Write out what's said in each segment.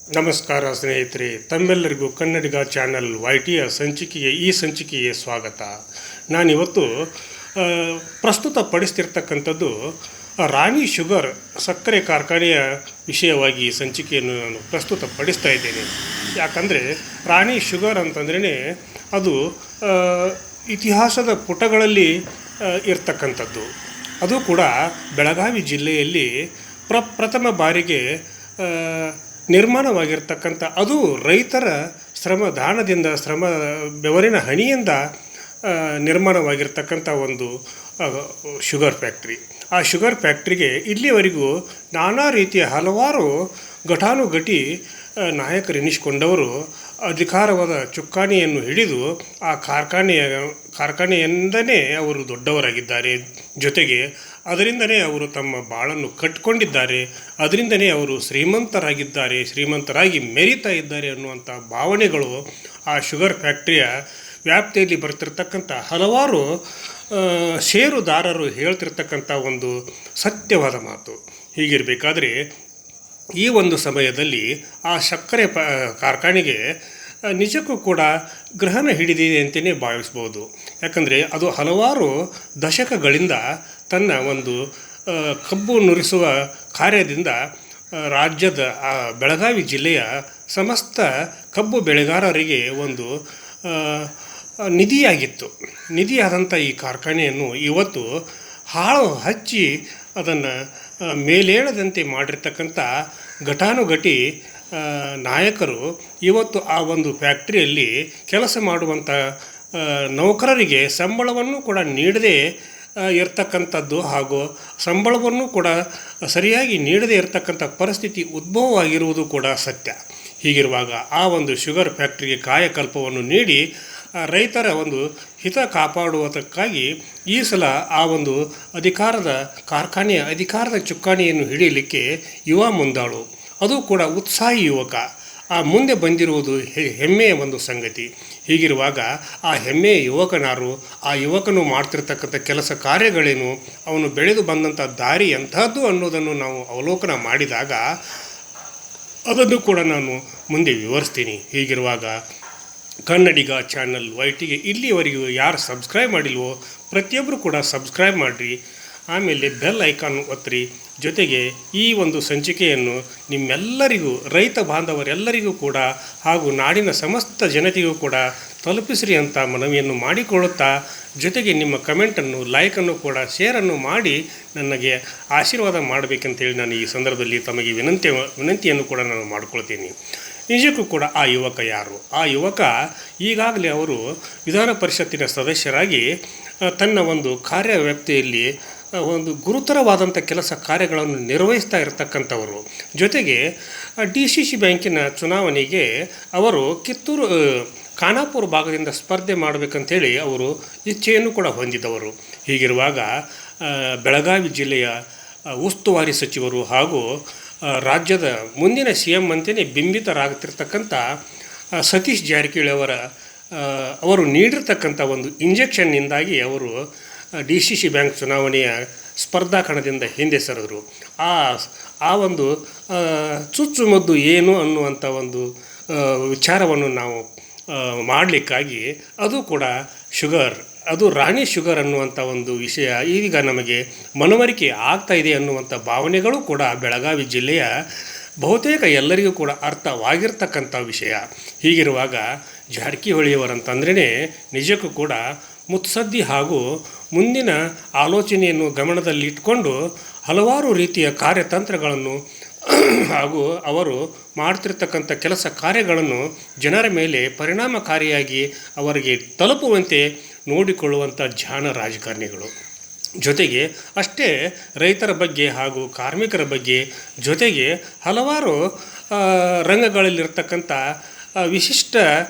ನಮಸ್ಕಾರ ಸ್ನೇಹಿತರೆ, ತಮ್ಮೆಲ್ಲರಿಗೂ ಕನ್ನಡಿಗ ಚಾನಲ್ YTಯ ಸಂಚಿಕೆಗೆ ಸ್ವಾಗತ. ನಾನಿವತ್ತು ಪ್ರಸ್ತುತಪಡಿಸ್ತಿರ್ತಕ್ಕಂಥದ್ದು ರಾಣಿ ಶುಗರ್ ಸಕ್ಕರೆ ಕಾರ್ಖಾನೆಯ ವಿಷಯವಾಗಿ ಈ ಸಂಚಿಕೆಯನ್ನು ನಾನು ಪ್ರಸ್ತುತಪಡಿಸ್ತಾ ಇದ್ದೇನೆ. ಯಾಕಂದರೆ ರಾಣಿ ಶುಗರ್ ಅಂತಂದ್ರೇ ಅದು ಇತಿಹಾಸದ ಪುಟಗಳಲ್ಲಿ ಇರ್ತಕ್ಕಂಥದ್ದು. ಅದು ಕೂಡ ಬೆಳಗಾವಿ ಜಿಲ್ಲೆಯಲ್ಲಿ ಪ್ರಥಮ ಬಾರಿಗೆ ನಿರ್ಮಾಣವಾಗಿರ್ತಕ್ಕಂಥ, ಅದು ರೈತರ ಶ್ರಮದಾನದಿಂದ, ಬೆವರಿನ ಹನಿಯಿಂದ ನಿರ್ಮಾಣವಾಗಿರ್ತಕ್ಕಂಥ ಒಂದು ಶುಗರ್ ಫ್ಯಾಕ್ಟ್ರಿ. ಆ ಶುಗರ್ ಫ್ಯಾಕ್ಟ್ರಿಗೆ ಇಲ್ಲಿವರೆಗೂ ನಾನಾ ರೀತಿಯ ಹಲವಾರು ಘಟಾನುಘಟಿ ನಾಯಕರೆನಿಸಿಕೊಂಡವರು ಅಧಿಕಾರವಾದ ಚುಕ್ಕಾಣಿಯನ್ನು ಹಿಡಿದು ಆ ಕಾರ್ಖಾನೆಯಿಂದನೇ ಅವರು ದೊಡ್ಡವರಾಗಿದ್ದಾರೆ. ಜೊತೆಗೆ ಅದರಿಂದನೇ ಅವರು ತಮ್ಮ ಬಾಳನ್ನು ಕಟ್ಟಿಕೊಂಡಿದ್ದಾರೆ. ಅದರಿಂದನೇ ಅವರು ಶ್ರೀಮಂತರಾಗಿ ಮೆರೀತಾ ಇದ್ದಾರೆ ಅನ್ನುವಂಥ ಭಾವನೆಗಳು ಆ ಶುಗರ್ ಫ್ಯಾಕ್ಟ್ರಿಯ ವ್ಯಾಪ್ತಿಯಲ್ಲಿ ಬರ್ತಿರ್ತಕ್ಕಂಥ ಹಲವಾರು ಷೇರುದಾರರು ಹೇಳ್ತಿರ್ತಕ್ಕಂಥ ಒಂದು ಸತ್ಯವಾದ ಮಾತು. ಹೀಗಿರಬೇಕಾದ್ರೆ ಈ ಒಂದು ಸಮಯದಲ್ಲಿ ಆ ಸಕ್ಕರೆ ಕಾರ್ಖಾನೆಗೆ ನಿಜಕ್ಕೂ ಕೂಡ ಗ್ರಹಣ ಹಿಡಿದಿದೆ ಅಂತಲೇ ಭಾವಿಸ್ಬೋದು. ಯಾಕಂದರೆ ಅದು ಹಲವಾರು ದಶಕಗಳಿಂದ ತನ್ನ ಒಂದು ಕಬ್ಬು ನುರಿಸುವ ಕಾರ್ಯದಿಂದ ರಾಜ್ಯದ ಬೆಳಗಾವಿ ಜಿಲ್ಲೆಯ ಸಮಸ್ತ ಕಬ್ಬು ಬೆಳೆಗಾರರಿಗೆ ಒಂದು ನಿಧಿಯಾದಂಥ ಈ ಕಾರ್ಖಾನೆಯನ್ನು ಇವತ್ತು ಹಾಳು ಹಚ್ಚಿ ಅದನ್ನು ಮೇಲೇಳದಂತೆ ಮಾಡಿರ್ತಕ್ಕಂಥ ಘಟಾನುಘಟಿ ನಾಯಕರು ಇವತ್ತು ಆ ಒಂದು ಫ್ಯಾಕ್ಟ್ರಿಯಲ್ಲಿ ಕೆಲಸ ಮಾಡುವಂಥ ನೌಕರರಿಗೆ ಸಂಬಳವನ್ನು ಕೂಡ ನೀಡದೇ ಇರ್ತಕ್ಕಂಥದ್ದು, ಹಾಗೂ ಸಂಬಳವನ್ನು ಕೂಡ ಸರಿಯಾಗಿ ನೀಡದೇ ಇರತಕ್ಕಂಥ ಪರಿಸ್ಥಿತಿ ಉದ್ಭವವಾಗಿರುವುದು ಕೂಡ ಸತ್ಯ. ಹೀಗಿರುವಾಗ ಆ ಒಂದು ಶುಗರ್ ಫ್ಯಾಕ್ಟ್ರಿಗೆ ಕಾಯಕಲ್ಪವನ್ನು ನೀಡಿ ರೈತರ ಒಂದು ಹಿತ ಕಾಪಾಡುವುದಕ್ಕಾಗಿ ಈ ಸಲ ಆ ಒಂದು ಕಾರ್ಖಾನೆಯ ಅಧಿಕಾರದ ಚುಕ್ಕಾಣಿಯನ್ನು ಹಿಡಿಯಲಿಕ್ಕೆ ಯುವ ಮುಂದಾಳು, ಅದು ಕೂಡ ಉತ್ಸಾಹಿ ಯುವಕ ಆ ಮುಂದೆ ಬಂದಿರುವುದು ಹೆಮ್ಮೆಯ ಒಂದು ಸಂಗತಿ. ಹೀಗಿರುವಾಗ ಆ ಹೆಮ್ಮೆಯ ಯುವಕನಾರು, ಆ ಯುವಕನು ಮಾಡ್ತಿರ್ತಕ್ಕಂಥ ಕೆಲಸ ಕಾರ್ಯಗಳೇನು, ಅವನು ಬೆಳೆದು ಬಂದಂಥ ದಾರಿ ಎಂಥದ್ದು ಅನ್ನೋದನ್ನು ನಾವು ಅವಲೋಕನ ಮಾಡಿದಾಗ ಅದನ್ನು ಕೂಡ ನಾನು ಮುಂದೆ ವಿವರಿಸ್ತೀನಿ. ಹೀಗಿರುವಾಗ ಕನ್ನಡಿಗ ಚಾನಲ್ YTಗೆ ಇಲ್ಲಿವರೆಗೂ ಯಾರು ಸಬ್ಸ್ಕ್ರೈಬ್ ಮಾಡಿಲ್ವೋ ಪ್ರತಿಯೊಬ್ಬರು ಕೂಡ ಸಬ್ಸ್ಕ್ರೈಬ್ ಮಾಡಿರಿ. ಆಮೇಲೆ ಬೆಲ್ ಐಕಾನ್ ಒತ್ತಿರಿ. ಜೊತೆಗೆ ಈ ಒಂದು ಸಂಚಿಕೆಯನ್ನು ನಿಮ್ಮೆಲ್ಲರಿಗೂ, ರೈತ ಬಾಂಧವರೆಲ್ಲರಿಗೂ ಕೂಡ ಹಾಗೂ ನಾಡಿನ ಸಮಸ್ತ ಜನತೆಗೂ ಕೂಡ ತಲುಪಿಸ್ರಿ ಅಂತ ಮನವಿಯನ್ನು ಮಾಡಿಕೊಳ್ಳುತ್ತಾ, ಜೊತೆಗೆ ನಿಮ್ಮ ಕಮೆಂಟನ್ನು, ಲೈಕನ್ನು ಕೂಡ ಶೇರನ್ನು ಮಾಡಿ ನನಗೆ ಆಶೀರ್ವಾದ ಮಾಡಬೇಕಂತೇಳಿ ನಾನು ಈ ಸಂದರ್ಭದಲ್ಲಿ ತಮಗೆ ವಿನಂತಿಯನ್ನು ಕೂಡ ನಾನು ಮಾಡಿಕೊಳ್ತೀನಿ. ನಿಜಕ್ಕೂ ಕೂಡ ಆ ಯುವಕ ಯಾರು? ಆ ಯುವಕ ಈಗಾಗಲೇ ಅವರು ವಿಧಾನ ಪರಿಷತ್ತಿನ ಸದಸ್ಯರಾಗಿ ತನ್ನ ಒಂದು ಕಾರ್ಯವ್ಯಾಪ್ತಿಯಲ್ಲಿ ಒಂದು ಗುರುತರವಾದಂಥ ಕೆಲಸ ಕಾರ್ಯಗಳನ್ನು ನಿರ್ವಹಿಸ್ತಾ ಇರತಕ್ಕಂಥವರು. ಜೊತೆಗೆ DCC ಬ್ಯಾಂಕಿನ ಚುನಾವಣೆಗೆ ಅವರು ಖಾನಾಪುರ ಭಾಗದಿಂದ ಸ್ಪರ್ಧೆ ಮಾಡಬೇಕಂತೇಳಿ ಅವರು ಇಚ್ಛೆಯನ್ನು ಕೂಡ ಹೊಂದಿದವರು. ಹೀಗಿರುವಾಗ ಬೆಳಗಾವಿ ಜಿಲ್ಲೆಯ ಉಸ್ತುವಾರಿ ಸಚಿವರು ಹಾಗೂ ರಾಜ್ಯದ ಮುಂದಿನ CM ಅಂತಲೇ ಬಿಂಬಿತರಾಗ್ತಿರ್ತಕ್ಕಂಥ ಸತೀಶ್ ಜಾರಕಿಹೊಳಿ ಅವರು ನೀಡಿರ್ತಕ್ಕಂಥ ಒಂದು ಇಂಜೆಕ್ಷನ್ನಿಂದಾಗಿ ಅವರು DCC ಬ್ಯಾಂಕ್ ಚುನಾವಣೆಯ ಸ್ಪರ್ಧಾ ಕಣದಿಂದ ಹಿಂದೆ ಸರಿದರು. ಆ ಒಂದು ಚುಚ್ಚುಮದ್ದು ಏನು ಅನ್ನುವಂಥ ಒಂದು ವಿಚಾರವನ್ನು ನಾವು ಮಾಡಲಿಕ್ಕಾಗಿ ಅದು ಕೂಡ ಅದು ರಾಣಿ ಶುಗರ್ ಅನ್ನುವಂಥ ಒಂದು ವಿಷಯ ಈಗ ನಮಗೆ ಮನವರಿಕೆ ಆಗ್ತಾ ಇದೆ ಅನ್ನುವಂಥ ಭಾವನೆಗಳು ಕೂಡ ಬೆಳಗಾವಿ ಜಿಲ್ಲೆಯ ಬಹುತೇಕ ಎಲ್ಲರಿಗೂ ಕೂಡ ಅರ್ಥವಾಗಿರ್ತಕ್ಕಂಥ ವಿಷಯ. ಹೀಗಿರುವಾಗ ಜಾರಕಿಹೊಳಿಯವರಂತಂದ್ರೇ ನಿಜಕ್ಕೂ ಕೂಡ ಮುತ್ಸದ್ದಿ ಹಾಗೂ ಮುಂದಿನ ಆಲೋಚನೆಯನ್ನು ಗಮನದಲ್ಲಿಟ್ಟುಕೊಂಡು ಹಲವಾರು ರೀತಿಯ ಕಾರ್ಯತಂತ್ರಗಳನ್ನು ಹಾಗೂ ಅವರು ಮಾಡ್ತಿರ್ತಕ್ಕಂಥ ಕೆಲಸ ಕಾರ್ಯಗಳನ್ನು ಜನರ ಮೇಲೆ ಪರಿಣಾಮಕಾರಿಯಾಗಿ ಅವರಿಗೆ ತಲುಪುವಂತೆ ನೋಡಿಕೊಳ್ಳುವಂಥ ಜಾಣ ರಾಜಕಾರಣಿಗಳು. ಜೊತೆಗೆ ಅಷ್ಟೇ ರೈತರ ಬಗ್ಗೆ ಹಾಗೂ ಕಾರ್ಮಿಕರ ಬಗ್ಗೆ, ಜೊತೆಗೆ ಹಲವಾರು ರಂಗಗಳಲ್ಲಿರ್ತಕ್ಕಂಥ ವಿಶಿಷ್ಟ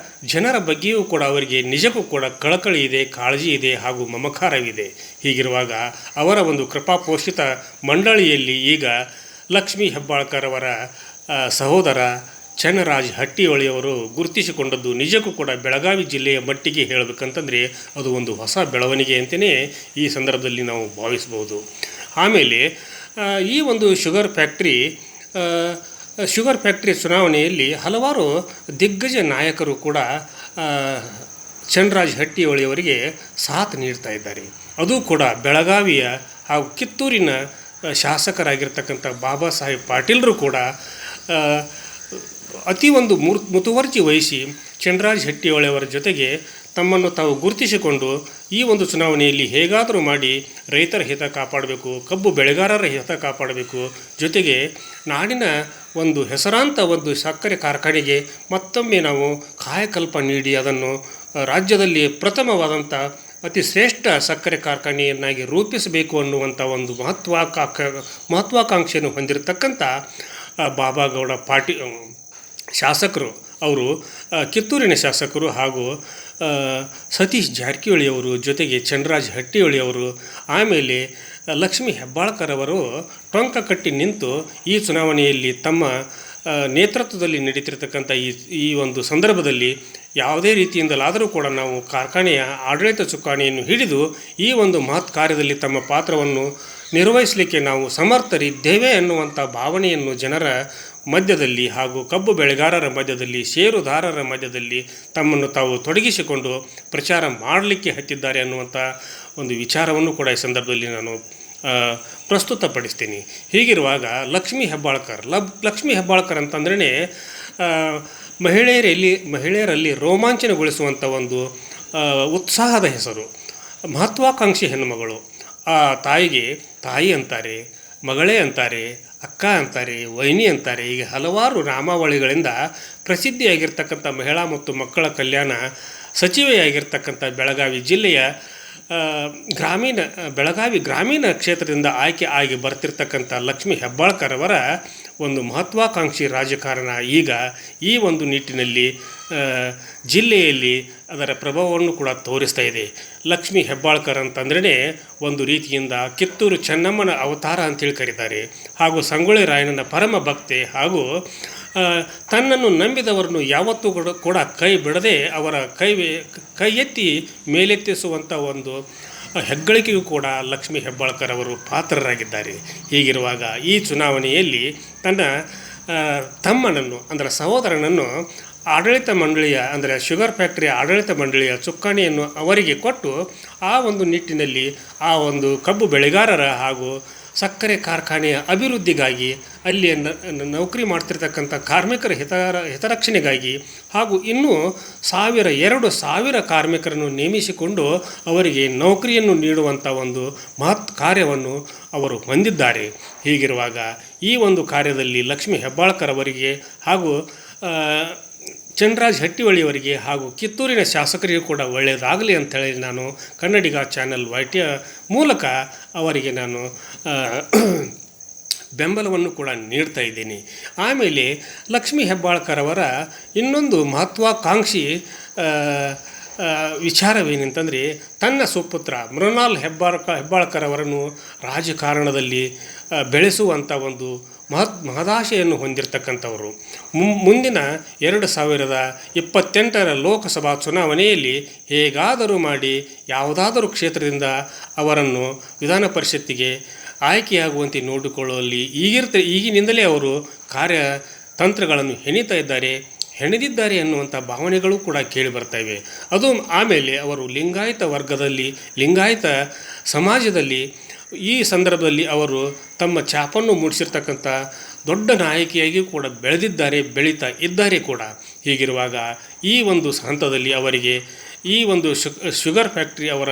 ಜನರ ಬಗ್ಗೆಯೂ ಕೂಡ ಅವರಿಗೆ ನಿಜಕ್ಕೂ ಕೂಡ ಕಳಕಳಿ ಇದೆ, ಕಾಳಜಿ ಇದೆ ಹಾಗೂ ಮಮಕಾರವಿದೆ. ಹೀಗಿರುವಾಗ ಅವರ ಒಂದು ಕೃಪಾಪೋಷಿತ ಮಂಡಳಿಯಲ್ಲಿ ಈಗ ಲಕ್ಷ್ಮೀ ಹೆಬ್ಬಾಳ್ಕರ್ ಅವರ ಸಹೋದರ ಚನ್ನರಾಜ್ ಹಟ್ಟಿಹೊಳಿಯವರು ಗುರುತಿಸಿಕೊಂಡದ್ದು ನಿಜಕ್ಕೂ ಕೂಡ ಬೆಳಗಾವಿ ಜಿಲ್ಲೆಯ ಮಟ್ಟಿಗೆ ಹೇಳಬೇಕಂತಂದರೆ ಅದು ಒಂದು ಹೊಸ ಬೆಳವಣಿಗೆ ಅಂತಲೇ ಈ ಸಂದರ್ಭದಲ್ಲಿ ನಾವು ಭಾವಿಸ್ಬೋದು. ಆಮೇಲೆ ಈ ಒಂದು ಶುಗರ್ ಫ್ಯಾಕ್ಟ್ರಿ ಶುಗರ್ ಫ್ಯಾಕ್ಟ್ರಿ ಚುನಾವಣೆಯಲ್ಲಿ ಹಲವಾರು ದಿಗ್ಗಜ ನಾಯಕರು ಕೂಡ ಆ, ಚನ್ನರಾಜ್ ಹಟ್ಟಿಹೊಳಿಯವರಿಗೆ ಸಾಥ್ ನೀಡ್ತಾ ಇದ್ದಾರೆ. ಅದು ಕೂಡ ಬೆಳಗಾವಿಯ ಹಾಗೂ ಕಿತ್ತೂರಿನ ಶಾಸಕರಾಗಿರ್ತಕ್ಕಂಥ ಬಾಬಾ ಸಾಹೇಬ್ ಪಾಟೀಲರು ಕೂಡ ಆ, ಅತಿ ಒಂದು ಮುತುವರ್ಜಿ ವಹಿಸಿ ಚನ್ನರಾಜ್ ಹಟ್ಟಿಹೊಳಿಯವರ ಜೊತೆಗೆ ತಮ್ಮನ್ನು ತಾವು ಗುರುತಿಸಿಕೊಂಡು ಈ ಒಂದು ಚುನಾವಣೆಯಲ್ಲಿ ಹೇಗಾದರೂ ಮಾಡಿ ರೈತರ ಹಿತ ಕಾಪಾಡಬೇಕು, ಕಬ್ಬು ಬೆಳೆಗಾರರ ಹಿತ ಕಾಪಾಡಬೇಕು, ಜೊತೆಗೆ ನಾಡಿನ ಒಂದು ಹೆಸರಾಂತ ಒಂದು ಸಕ್ಕರೆ ಕಾರ್ಖಾನೆಗೆ ಮತ್ತೊಮ್ಮೆ ನಾವು ಕಾಯಕಲ್ಪ ನೀಡಿ ಅದನ್ನು ರಾಜ್ಯದಲ್ಲಿ ಪ್ರಥಮವಾದಂಥ ಅತಿ ಶ್ರೇಷ್ಠ ಸಕ್ಕರೆ ಕಾರ್ಖಾನೆಯನ್ನಾಗಿ ರೂಪಿಸಬೇಕು ಅನ್ನುವಂಥ ಒಂದು ಮಹತ್ವಾಕಾಂಕ್ಷೆಯನ್ನು ಹೊಂದಿರತಕ್ಕಂಥ ಬಾಬಾಗೌಡ ಶಾಸಕರು ಅವರು ಕಿತ್ತೂರಿನ ಶಾಸಕರು ಹಾಗೂ ಸತೀಶ್ ಜಾರಕಿಹೊಳಿಯವರು, ಜೊತೆಗೆ ಚನ್ನರಾಜ್ ಹಟ್ಟಿಹೊಳಿಯವರು, ಆಮೇಲೆ ಲಕ್ಷ್ಮೀ ಹೆಬ್ಬಾಳ್ಕರ್ ಅವರು ಟೊಂಕ ಕಟ್ಟಿ ನಿಂತು ಈ ಚುನಾವಣೆಯಲ್ಲಿ ತಮ್ಮ ನೇತೃತ್ವದಲ್ಲಿ ನಡೀತಿರ್ತಕ್ಕಂಥ ಈ ಒಂದು ಸಂದರ್ಭದಲ್ಲಿ ಯಾವುದೇ ರೀತಿಯಿಂದಲಾದರೂ ಕೂಡ ನಾವು ಕಾರ್ಖಾನೆಯ ಆಡಳಿತ ಚುಕ್ಕಾಣಿಯನ್ನು ಹಿಡಿದು ಈ ಒಂದು ಮಹತ್ ಕಾರ್ಯದಲ್ಲಿ ತಮ್ಮ ಪಾತ್ರವನ್ನು ನಿರ್ವಹಿಸಲಿಕ್ಕೆ ನಾವು ಸಮರ್ಥರಿದ್ದೇವೆ ಅನ್ನುವಂಥ ಭಾವನೆಯನ್ನು ಜನರ ಮಧ್ಯದಲ್ಲಿ ಹಾಗೂ ಕಬ್ಬು ಬೆಳೆಗಾರರ ಮಧ್ಯದಲ್ಲಿ, ಷೇರುದಾರರ ಮಧ್ಯದಲ್ಲಿ ತಮ್ಮನ್ನು ತಾವು ತೊಡಗಿಸಿಕೊಂಡು ಪ್ರಚಾರ ಮಾಡಲಿಕ್ಕೆ ಹತ್ತಿದ್ದಾರೆ ಅನ್ನುವಂಥ ಒಂದು ವಿಚಾರವನ್ನು ಕೂಡ ಈ ಸಂದರ್ಭದಲ್ಲಿ ನಾನು ಪ್ರಸ್ತುತಪಡಿಸ್ತೀನಿ. ಹೀಗಿರುವಾಗ ಲಕ್ಷ್ಮೀ ಹೆಬ್ಬಾಳ್ಕರ್ ಅಂತಂದ್ರೇ ಮಹಿಳೆಯರಲ್ಲಿ ರೋಮಾಂಚನಗೊಳಿಸುವಂಥ ಒಂದು ಉತ್ಸಾಹದ ಹೆಸರು. ಮಹತ್ವಾಕಾಂಕ್ಷಿ ಹೆಣ್ಣುಮಗಳು. ಆ ತಾಯಿಗೆ ತಾಯಿ ಅಂತಾರೆ, ಮಗಳೇ ಅಂತಾರೆ, ಅಕ್ಕ ಅಂತಾರೆ, ವೈನಿ ಅಂತಾರೆ. ಈಗ ಹಲವಾರು ನಾಮಾವಳಿಗಳಿಂದ ಪ್ರಸಿದ್ಧಿಯಾಗಿರ್ತಕ್ಕಂಥ ಮಹಿಳಾ ಮತ್ತು ಮಕ್ಕಳ ಕಲ್ಯಾಣ ಸಚಿವೆಯಾಗಿರ್ತಕ್ಕಂಥ ಬೆಳಗಾವಿ ಜಿಲ್ಲೆಯ ಬೆಳಗಾವಿ ಗ್ರಾಮೀಣ ಕ್ಷೇತ್ರದಿಂದ ಆಯ್ಕೆ ಆಗಿ ಬರ್ತಿರ್ತಕ್ಕಂಥ ಲಕ್ಷ್ಮೀ ಹೆಬ್ಬಾಳ್ಕರ್ ಅವರ ಒಂದು ಮಹತ್ವಾಕಾಂಕ್ಷಿ ರಾಜಕಾರಣ ಈಗ ಈ ಒಂದು ನಿಟ್ಟಿನಲ್ಲಿ ಜಿಲ್ಲೆಯಲ್ಲಿ ಅದರ ಪ್ರಭಾವವನ್ನು ಕೂಡ ತೋರಿಸ್ತಾ ಇದೆ. ಲಕ್ಷ್ಮೀ ಹೆಬ್ಬಾಳ್ಕರ್ ಅಂತಂದ್ರೇ ಒಂದು ರೀತಿಯಿಂದ ಕಿತ್ತೂರು ಚೆನ್ನಮ್ಮನ ಅವತಾರ ಅಂತೇಳಿ ಕರೀತಾರೆ, ಹಾಗೂ ಸಂಗೊಳ್ಳಿ ರಾಯಣ್ಣನ ಪರಮ ಭಕ್ತೆ, ಹಾಗೂ ತನ್ನನ್ನು ನಂಬಿದವರನ್ನು ಯಾವತ್ತೂ ಕೂಡ ಕೈ ಬಿಡದೆ ಅವರ ಕೈ ಎತ್ತಿ ಮೇಲೆತ್ತಿಸುವಂಥ ಒಂದು ಹೆಗ್ಗಳಿಕೆಯೂ ಕೂಡ ಲಕ್ಷ್ಮೀ ಹೆಬ್ಬಾಳ್ಕರ್ ಅವರು ಪಾತ್ರರಾಗಿದ್ದಾರೆ. ಹೀಗಿರುವಾಗ ಈ ಚುನಾವಣೆಯಲ್ಲಿ ತನ್ನ ತಮ್ಮನನ್ನು ಅಂದರೆ ಸಹೋದರನನ್ನು ಆಡಳಿತ ಮಂಡಳಿಯ ಅಂದರೆ ಶುಗರ್ ಫ್ಯಾಕ್ಟರಿ ಆಡಳಿತ ಮಂಡಳಿಯ ಚುಕ್ಕಾಣಿಯನ್ನು ಅವರಿಗೆ ಕೊಟ್ಟು ಆ ಒಂದು ನಿಟ್ಟಿನಲ್ಲಿ ಆ ಒಂದು ಕಬ್ಬು ಬೆಳೆಗಾರರ ಹಾಗೂ ಸಕ್ಕರೆ ಕಾರ್ಖಾನೆಯ ಅಭಿವೃದ್ಧಿಗಾಗಿ ಅಲ್ಲಿ ನೌಕರಿ ಮಾಡ್ತಿರ್ತಕ್ಕಂಥ ಕಾರ್ಮಿಕರ ಹಿತರಕ್ಷಣೆಗಾಗಿ ಹಾಗೂ ಇನ್ನೂ 2,000 ಕಾರ್ಮಿಕರನ್ನು ನೇಮಿಸಿಕೊಂಡು ಅವರಿಗೆ ನೌಕರಿಯನ್ನು ನೀಡುವಂಥ ಒಂದು ಮಹತ್ ಕಾರ್ಯವನ್ನು ಅವರು ಹೊಂದಿದ್ದಾರೆ. ಹೀಗಿರುವಾಗ ಈ ಒಂದು ಕಾರ್ಯದಲ್ಲಿ ಲಕ್ಷ್ಮೀ ಹೆಬ್ಬಾಳ್ಕರ್ ಅವರಿಗೆ ಹಾಗೂ ಚನ್ನರಾಜ್ ಹಟ್ಟಿಹೊಳಿಯವರಿಗೆ ಹಾಗೂ ಕಿತ್ತೂರಿನ ಶಾಸಕರಿಗೂ ಕೂಡ ಒಳ್ಳೆಯದಾಗಲಿ ಅಂಥೇಳಿ ನಾನು ಕನ್ನಡಿಗ ಚಾನೆಲ್ YT ಮೂಲಕ ಅವರಿಗೆ ನಾನು ಬೆಂಬಲವನ್ನು ಕೂಡ ನೀಡ್ತಾ ಇದ್ದೀನಿ. ಆಮೇಲೆ ಲಕ್ಷ್ಮೀ ಹೆಬ್ಬಾಳ್ಕರ್ ಅವರ ಇನ್ನೊಂದು ಮಹತ್ವಾಕಾಂಕ್ಷಿ ವಿಚಾರವೇನೆಂತಂದರೆ ತನ್ನ ಸುಪುತ್ರ ಮೃಣಾಲ್ ಹೆಬ್ಬಾಳ್ಕರ್ ಅವರನ್ನು ರಾಜಕಾರಣದಲ್ಲಿ ಬೆಳೆಸುವಂಥ ಒಂದು ಮಹದಾಶೆಯನ್ನು ಹೊಂದಿರತಕ್ಕಂಥವರು. ಮುಂದಿನ 2028ರ ಲೋಕಸಭಾ ಚುನಾವಣೆಯಲ್ಲಿ ಹೇಗಾದರೂ ಮಾಡಿ ಯಾವುದಾದರೂ ಕ್ಷೇತ್ರದಿಂದ ಅವರನ್ನು ವಿಧಾನ ಪರಿಷತ್ತಿಗೆ ಆಯ್ಕೆಯಾಗುವಂತೆ ನೋಡಿಕೊಳ್ಳುವಲ್ಲಿ ಈಗಿನಿಂದಲೇ ಅವರು ಕಾರ್ಯತಂತ್ರಗಳನ್ನು ಹೆಣೆದಿದ್ದಾರೆ ಅನ್ನುವಂಥ ಭಾವನೆಗಳು ಕೂಡ ಕೇಳಿ ಬರ್ತಾಯಿವೆ. ಅದು ಆಮೇಲೆ ಅವರು ಲಿಂಗಾಯತ ಸಮಾಜದಲ್ಲಿ ಈ ಸಂದರ್ಭದಲ್ಲಿ ಅವರು ತಮ್ಮ ಛಾಪನ್ನು ಮೂಡಿಸಿರ್ತಕ್ಕಂಥ ದೊಡ್ಡ ನಾಯಕಿಯಾಗಿ ಕೂಡ ಬೆಳೀತಾ ಇದ್ದಾರೆ ಕೂಡ. ಹೀಗಿರುವಾಗ ಈ ಒಂದು ಹಂತದಲ್ಲಿ ಅವರಿಗೆ ಈ ಒಂದು ಶುಗರ್ ಫ್ಯಾಕ್ಟ್ರಿ ಅವರ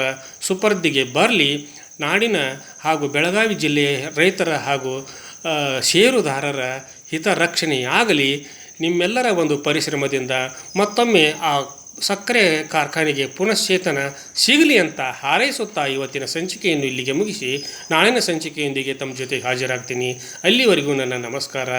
ಸುಪರ್ದಿಗೆ ಬರಲಿ, ನಾಡಿನ ಹಾಗೂ ಬೆಳಗಾವಿ ಜಿಲ್ಲೆಯ ರೈತರ ಹಾಗೂ ಷೇರುದಾರರ ಹಿತರಕ್ಷಣೆಯಾಗಲಿ, ನಿಮ್ಮೆಲ್ಲರ ಒಂದು ಪರಿಶ್ರಮದಿಂದ ಮತ್ತೊಮ್ಮೆ ಆ ಸಕ್ಕರೆ ಕಾರ್ಖಾನೆಗೆ ಪುನಶ್ಚೇತನ ಸಿಗಲಿ ಅಂತ ಹಾರೈಸುತ್ತಾ ಇವತ್ತಿನ ಸಂಚಿಕೆಯನ್ನು ಇಲ್ಲಿಗೆ ಮುಗಿಸಿ ನಾಳಿನ ಸಂಚಿಕೆಯೊಂದಿಗೆ ತಮ್ಮ ಜೊತೆಗೆ ಹಾಜರಾಗ್ತೀನಿ. ಅಲ್ಲಿವರೆಗೂ ನನ್ನ ನಮಸ್ಕಾರ.